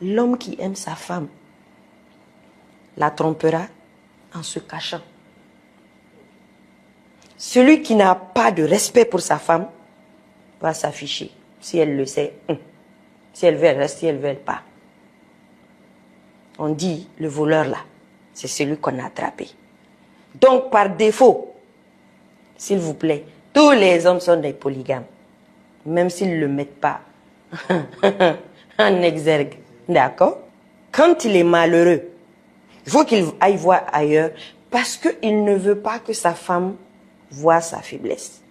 L'homme qui aime sa femme la trompera en se cachant. Celui qui n'a pas de respect pour sa femme va s'afficher. Si elle le sait, si elle veut, elle reste, si elle veut, elle part. On dit, le voleur là, c'est celui qu'on a attrapé. Donc, par défaut, s'il vous plaît, tous les hommes sont des polygames, même s'ils ne le mettent pas en exergue. D'accord? Quand il est malheureux, il faut qu'il aille voir ailleurs parce qu'il ne veut pas que sa femme voie sa faiblesse.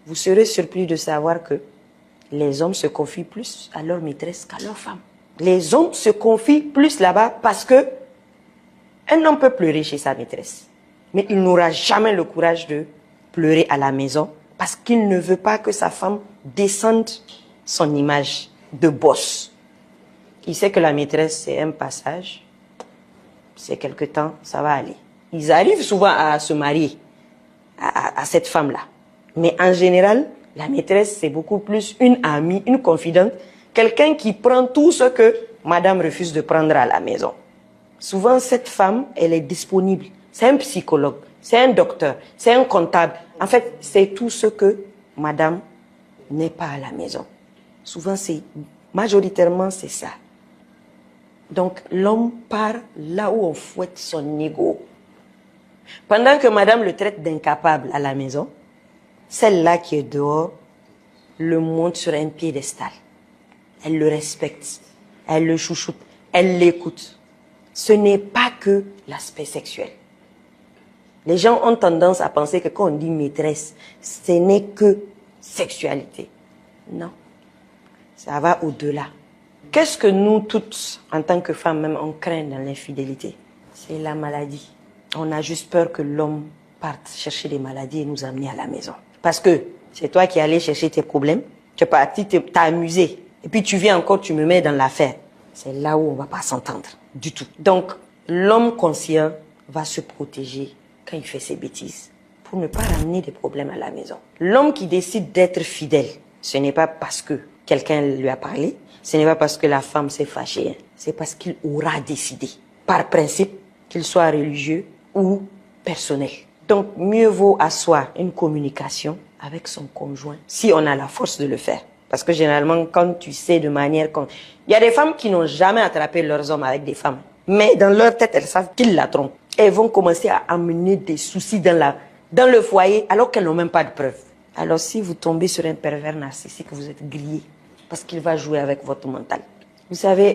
Vous serez surpris de savoir que les hommes se confient plus à leur maîtresse qu'à leur femme. Les hommes se confient plus là-bas parce que un homme peut pleurer chez sa maîtresse, mais il n'aura jamais le courage de pleurer à la maison parce qu'il ne veut pas que sa femme descende son image de boss. Il sait que la maîtresse, c'est un passage, c'est quelque temps, ça va aller. Ils arrivent souvent à se marier à cette femme-là. Mais en général, la maîtresse, c'est beaucoup plus une amie, une confidente, quelqu'un qui prend tout ce que madame refuse de prendre à la maison. Souvent, cette femme, elle est disponible. C'est un psychologue, c'est un docteur, c'est un comptable. En fait, c'est tout ce que madame n'est pas à la maison. Souvent, majoritairement, c'est ça. Donc, l'homme part là où on fouette son ego. Pendant que madame le traite d'incapable à la maison, celle-là qui est dehors le monte sur un piédestal. Elle le respecte, elle le chouchoute, elle l'écoute. Ce n'est pas que l'aspect sexuel. Les gens ont tendance à penser que quand on dit maîtresse, ce n'est que sexualité. Non, ça va au-delà. Qu'est-ce que nous toutes, en tant que femmes même, on craint dans l'infidélité? C'est la maladie. On a juste peur que l'homme parte chercher des maladies et nous amener à la maison. Parce que c'est toi qui allais chercher tes problèmes, tu es parti, t'as amusé, et puis tu viens encore, tu me mets dans l'affaire. C'est là où on ne va pas s'entendre du tout. Donc, l'homme conscient va se protéger quand il fait ses bêtises pour ne pas ramener des problèmes à la maison. L'homme qui décide d'être fidèle, ce n'est pas parce que quelqu'un lui a parlé, ce n'est pas parce que la femme s'est fâchée, c'est parce qu'il aura décidé, par principe, qu'il soit religieux ou personnel. Donc, mieux vaut asseoir une communication avec son conjoint, si on a la force de le faire. Parce que généralement, quand tu sais de manière... Il y a des femmes qui n'ont jamais attrapé leurs hommes avec des femmes. Mais dans leur tête, elles savent qu'ils la trompent. Elles vont commencer à amener des soucis dans le foyer, alors qu'elles n'ont même pas de preuves. Alors, si vous tombez sur un pervers narcissique, vous êtes grillé. Parce qu'il va jouer avec votre mental. Vous savez...